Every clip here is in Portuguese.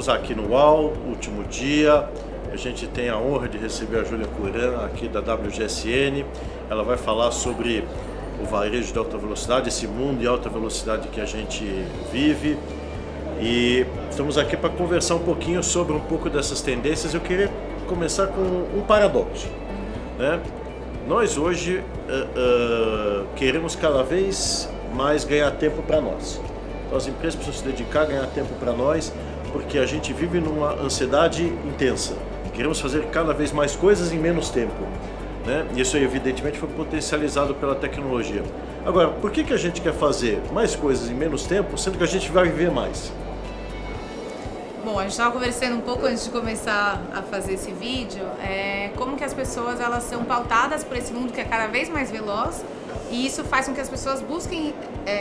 Estamos aqui no UAU, último dia. A gente tem a honra de receber a Júlia Curan aqui da WGSN. Ela vai falar sobre o varejo de alta velocidade, esse mundo de alta velocidade que a gente vive. E estamos aqui para conversar um pouquinho sobre um pouco dessas tendências. Eu queria começar com um paradoxo, né? Nós hoje queremos cada vez mais ganhar tempo para nós. Então as empresas precisam se dedicar a ganhar tempo para nós, porque a gente vive numa ansiedade intensa. Queremos fazer cada vez mais coisas em menos tempo, né? Isso evidentemente foi potencializado pela tecnologia. Agora, por que a gente quer fazer mais coisas em menos tempo, sendo que a gente vai viver mais? Bom, a gente estava conversando um pouco antes de começar a fazer esse vídeo, como que as pessoas elas são pautadas por esse mundo que é cada vez mais veloz, e isso faz com que as pessoas busquem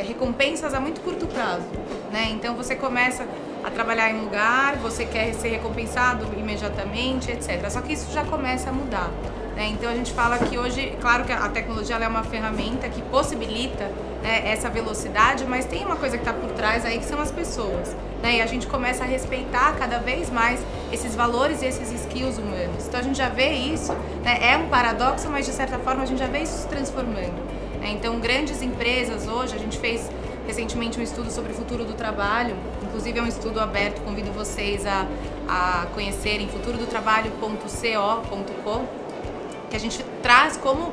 recompensas a muito curto prazo, né? Então você começa a trabalhar em um lugar, você quer ser recompensado imediatamente, etc. Só que isso já começa a mudar, né? Então a gente fala que hoje, claro que a tecnologia ela é uma ferramenta que possibilita, né, essa velocidade, mas tem uma coisa que está por trás aí que são as pessoas, né? E a gente começa a respeitar cada vez mais esses valores e esses skills humanos. Então a gente já vê isso, né? É um paradoxo, mas de certa forma a gente já vê isso se transformando. Então, grandes empresas hoje, a gente fez recentemente um estudo sobre o futuro do trabalho, inclusive é um estudo aberto, convido vocês a conhecerem futurodotrabalho.co.com, que a gente traz como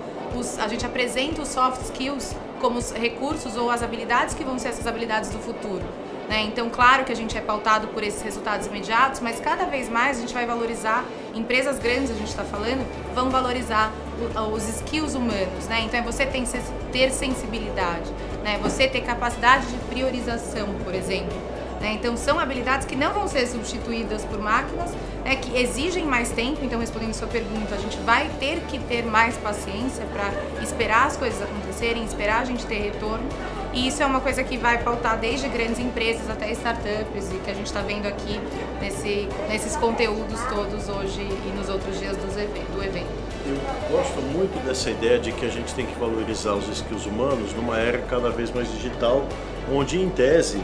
a gente apresenta os soft skills como os recursos ou as habilidades que vão ser essas habilidades do futuro, né? Então, claro que a gente é pautado por esses resultados imediatos, mas cada vez mais a gente vai valorizar, empresas grandes a gente está falando, vão valorizar os skills humanos, né? Então é você ter sensibilidade, né? Você ter capacidade de priorização, por exemplo, né? Então são habilidades que não vão ser substituídas por máquinas, né? Que exigem mais tempo. Então, respondendo a sua pergunta, a gente vai ter que ter mais paciência para esperar as coisas acontecerem, esperar a gente ter retorno. E isso é uma coisa que vai pautar desde grandes empresas até startups, e que a gente está vendo aqui nesses conteúdos todos hoje e nos outros dias do evento. Eu gosto muito dessa ideia de que a gente tem que valorizar os skills humanos numa era cada vez mais digital, onde, em tese,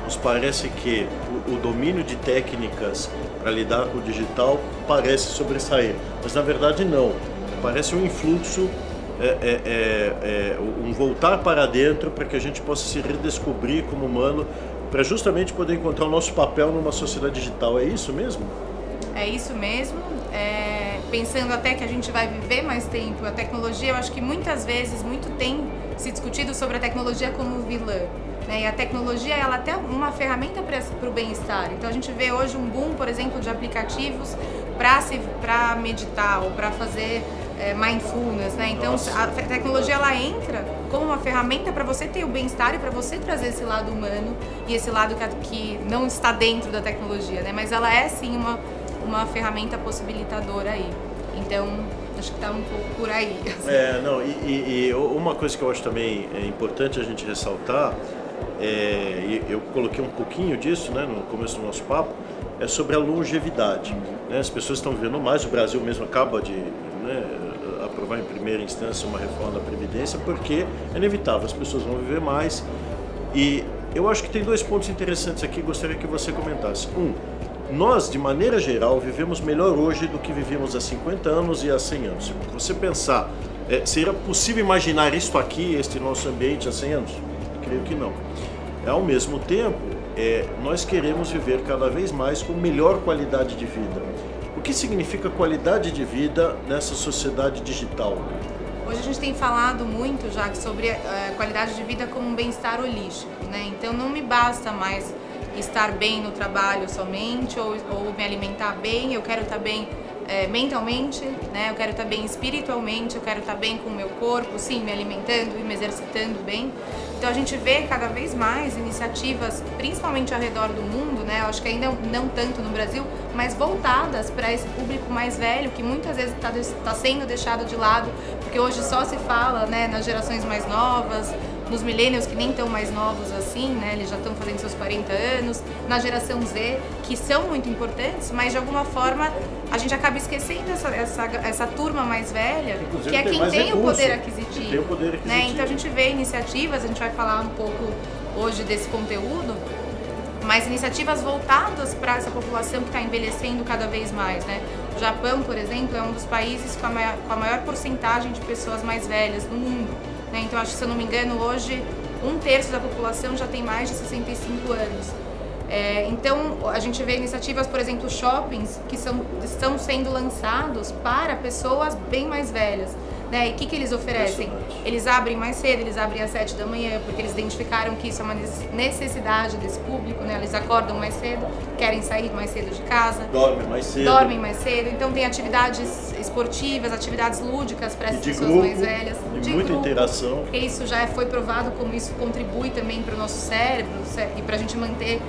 nos parece que o domínio de técnicas para lidar com o digital parece sobressair, mas na verdade não. Parece um influxo, um voltar para dentro para que a gente possa se redescobrir como humano, para justamente poder encontrar o nosso papel numa sociedade digital. É isso mesmo? É isso mesmo. Pensando até que a gente vai viver mais tempo, a tecnologia, eu acho que muitas vezes, muito tem se discutido sobre a tecnologia como vilã, né? E a tecnologia, ela até uma ferramenta para o bem-estar. Então a gente vê hoje um boom, por exemplo, de aplicativos para meditar ou para fazer mindfulness, né? Então a tecnologia ela entra como uma ferramenta para você ter o bem-estar e para você trazer esse lado humano e esse lado que não está dentro da tecnologia, né? Mas ela é sim uma ferramenta possibilitadora aí. Então, acho que está um pouco por aí. E uma coisa que eu acho também importante a gente ressaltar, e eu coloquei um pouquinho disso, né, no começo do nosso papo, é sobre a longevidade, né? As pessoas estão vivendo mais, o Brasil mesmo acaba de, né, aprovar em primeira instância uma reforma da Previdência, porque é inevitável, as pessoas vão viver mais. E eu acho que tem dois pontos interessantes aqui, gostaria que você comentasse. Nós, de maneira geral, vivemos melhor hoje do que vivíamos há 50 anos e há 100 anos. Se você pensar, seria possível imaginar isto aqui, este nosso ambiente, há 100 anos? Creio que não. Ao mesmo tempo, nós queremos viver cada vez mais com melhor qualidade de vida. O que significa qualidade de vida nessa sociedade digital? Hoje a gente tem falado muito já sobre a qualidade de vida como um bem-estar holístico, né? Então não me basta mais estar bem no trabalho somente ou me alimentar bem, eu quero estar bem mentalmente, né? Eu quero estar bem espiritualmente, eu quero estar bem com o meu corpo, sim, me alimentando e me exercitando bem. Então a gente vê cada vez mais iniciativas, principalmente ao redor do mundo, né? Eu acho que ainda não tanto no Brasil, mas voltadas para esse público mais velho, que muitas vezes está sendo deixado de lado, porque hoje só se fala, né, nas gerações mais novas, nos millennials que nem tão mais novos assim, né, eles já estão fazendo seus 40 anos, na geração Z, que são muito importantes, mas de alguma forma a gente acaba esquecendo essa turma mais velha, inclusive, que é quem tem o poder aquisitivo, né? Então a gente vê iniciativas, a gente vai falar um pouco hoje desse conteúdo, mas iniciativas voltadas para essa população que está envelhecendo cada vez mais, né? O Japão, por exemplo, é um dos países com a maior porcentagem de pessoas mais velhas no mundo, né? Então, acho que, se eu não me engano, hoje 1/3 da população já tem mais de 65 anos. Então, a gente vê iniciativas, por exemplo, shoppings que estão sendo lançados para pessoas bem mais velhas. Né? E o que eles oferecem? Eles abrem mais cedo, eles abrem às 7 da manhã, porque eles identificaram que isso é uma necessidade desse público, né? Eles acordam mais cedo, querem sair mais cedo de casa. Dormem mais cedo. Dormem mais cedo. Então tem atividades esportivas, atividades lúdicas para essas pessoas mais velhas. De muita interação. Porque isso já foi provado como isso contribui também para o nosso cérebro e para a gente manter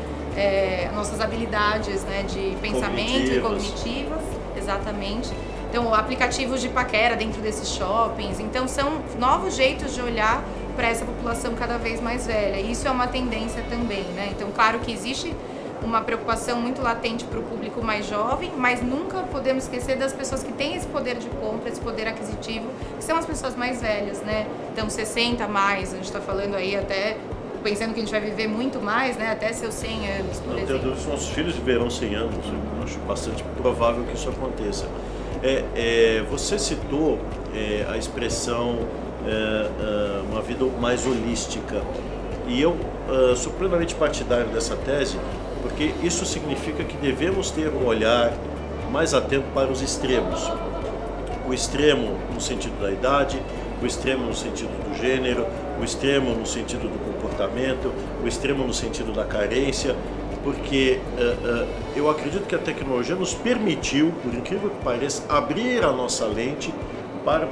nossas habilidades, né, de pensamento e cognitivas. Exatamente. Então, aplicativos de paquera dentro desses shoppings. Então, são novos jeitos de olhar para essa população cada vez mais velha. E isso é uma tendência também, né? Então, claro que existe uma preocupação muito latente para o público mais jovem, mas nunca podemos esquecer das pessoas que têm esse poder de compra, esse poder aquisitivo, que são as pessoas mais velhas, né? Então, 60 a mais, a gente está falando aí até... pensando que a gente vai viver muito mais, né? Até seus 100 anos, por exemplo. Os nossos filhos viverão 100 anos, eu acho bastante provável que isso aconteça. Você citou a expressão uma vida mais holística, e eu sou plenamente partidário dessa tese, porque isso significa que devemos ter um olhar mais atento para os extremos. O extremo no sentido da idade, o extremo no sentido do gênero, o extremo no sentido do comportamento, o extremo no sentido da carência, porque eu acredito que a tecnologia nos permitiu, por incrível que pareça, abrir a nossa lente para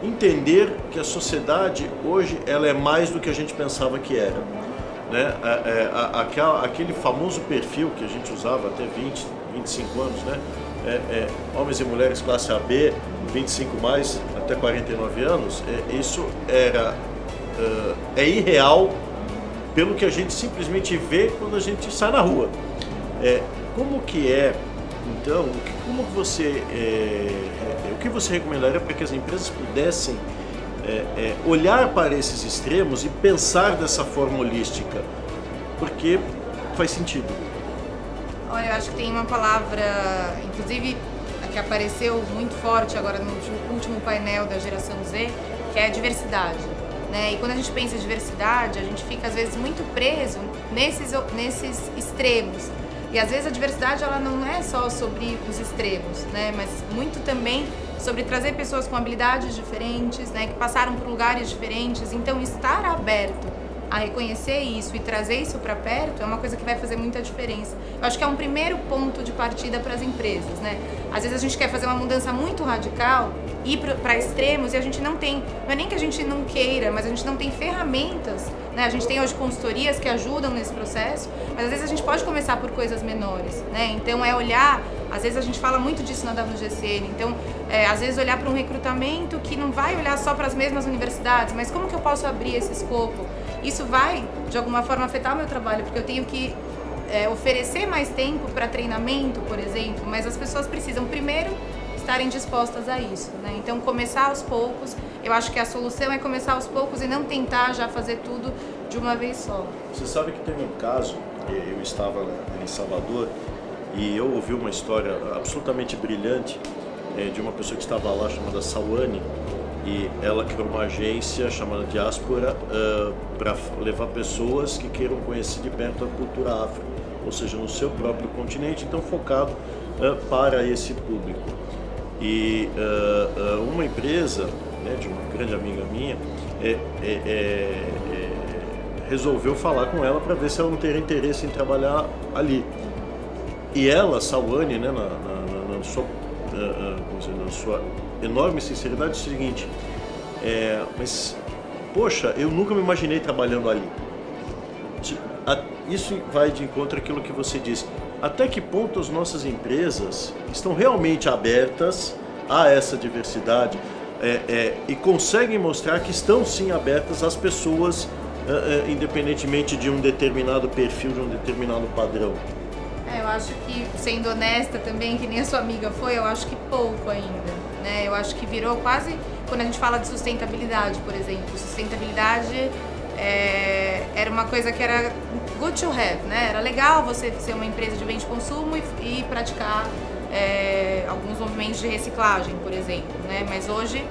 entender que a sociedade hoje ela é mais do que a gente pensava que era. Né? Aquele famoso perfil que a gente usava até 20, 25 anos, né? Homens e mulheres classe AB, 25 mais, até 49 anos, isso é irreal pelo que a gente simplesmente vê quando a gente sai na rua. Como que então, o que você recomendaria para que as empresas pudessem olhar para esses extremos e pensar dessa forma holística? Porque faz sentido. Olha, eu acho que tem uma palavra, inclusive, que apareceu muito forte agora no último painel da geração Z, que é a diversidade. Né? E quando a gente pensa em diversidade, a gente fica às vezes muito preso nesses extremos. E às vezes a diversidade ela não é só sobre os extremos, né? Mas muito também sobre trazer pessoas com habilidades diferentes, né? Que passaram por lugares diferentes. Então, estar aberto a reconhecer isso e trazer isso para perto é uma coisa que vai fazer muita diferença. Eu acho que é um primeiro ponto de partida para as empresas, né? Às vezes a gente quer fazer uma mudança muito radical, ir para extremos, e a gente não tem, não é nem que a gente não queira, mas a gente não tem ferramentas, né? A gente tem hoje consultorias que ajudam nesse processo, mas às vezes a gente pode começar por coisas menores, né? Então é olhar, às vezes a gente fala muito disso na WGCN, então às vezes olhar para um recrutamento que não vai olhar só para as mesmas universidades, mas como que eu posso abrir esse escopo? Isso vai, de alguma forma, afetar o meu trabalho, porque eu tenho que oferecer mais tempo para treinamento, por exemplo, mas as pessoas precisam, primeiro, estarem dispostas a isso, né? Então, começar aos poucos, eu acho que a solução é começar aos poucos e não tentar já fazer tudo de uma vez só. Você sabe que teve um caso, eu estava em Salvador, e eu ouvi uma história absolutamente brilhante de uma pessoa que estava lá, chamada Sawane, e ela criou uma agência chamada Diáspora para levar pessoas que queiram conhecer de perto a cultura afro, ou seja, no seu próprio continente, então focado para esse público. E uma empresa, né, de uma grande amiga minha, resolveu falar com ela para ver se ela não teria interesse em trabalhar ali. E ela, Sawane, né, na sua enorme sinceridade, é o seguinte: mas, poxa, eu nunca me imaginei trabalhando ali. Isso vai de encontro àquilo que você disse. Até que ponto as nossas empresas estão realmente abertas a essa diversidade e conseguem mostrar que estão sim abertas às pessoas, independentemente de um determinado perfil, de um determinado padrão? Eu acho que, sendo honesta também, que nem a sua amiga foi, eu acho que pouco ainda, né? Eu acho que virou quase, quando a gente fala de sustentabilidade, por exemplo, sustentabilidade era uma coisa que era good to have, né? Era legal você ser uma empresa de bem de consumo e praticar alguns movimentos de reciclagem, por exemplo, né? Mas hoje,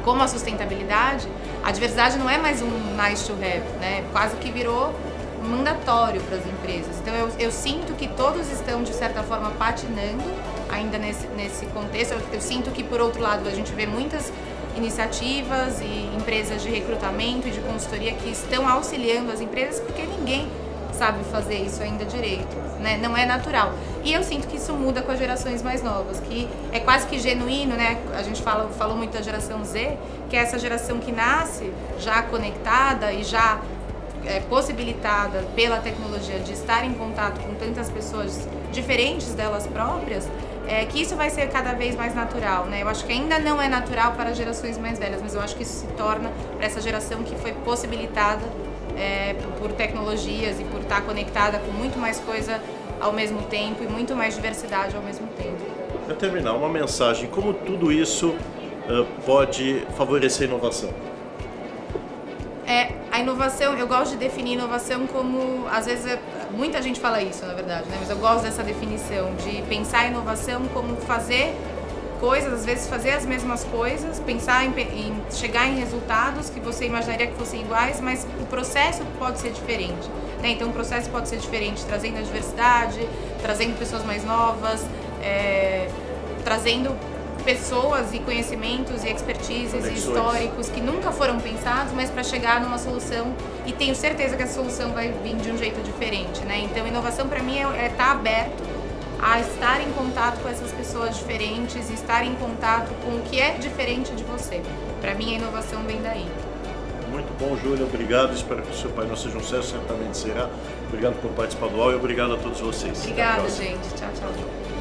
como a sustentabilidade, a diversidade não é mais um nice to have, né? Quase que virou mandatório para as empresas. Então eu sinto que todos estão, de certa forma, patinando ainda nesse contexto. Eu sinto que, por outro lado, a gente vê muitas iniciativas e empresas de recrutamento e de consultoria que estão auxiliando as empresas, porque ninguém sabe fazer isso ainda direito, né? Não é natural. E eu sinto que isso muda com as gerações mais novas, que é quase que genuíno, né? A gente falou muito da geração Z, que é essa geração que nasce já conectada e já possibilitada pela tecnologia de estar em contato com tantas pessoas diferentes delas próprias, que isso vai ser cada vez mais natural, né? Eu acho que ainda não é natural para as gerações mais velhas, mas eu acho que isso se torna para essa geração que foi possibilitada por tecnologias e por estar conectada com muito mais coisa ao mesmo tempo e muito mais diversidade ao mesmo tempo. Para terminar, uma mensagem: como tudo isso pode favorecer a inovação? A inovação, eu gosto de definir inovação como, às vezes muita gente fala isso, na verdade, né? Mas eu gosto dessa definição de pensar a inovação como fazer coisas, às vezes fazer as mesmas coisas, pensar em chegar em resultados que você imaginaria que fossem iguais, mas o processo pode ser diferente, né? Então o processo pode ser diferente, trazendo a diversidade, trazendo pessoas mais novas, trazendo pessoas e conhecimentos e expertises e históricos que nunca foram pensados, mas para chegar numa solução, e tenho certeza que essa solução vai vir de um jeito diferente, né? Então inovação para mim é estar aberto a estar em contato com essas pessoas diferentes, estar em contato com o que é diferente de você. Para mim a inovação vem daí. Muito bom, Júlia, obrigado. Espero que o seu painel seja um sucesso, certamente será. Obrigado por participar do UOL e obrigado a todos vocês. Obrigada, gente. Tchau, tchau.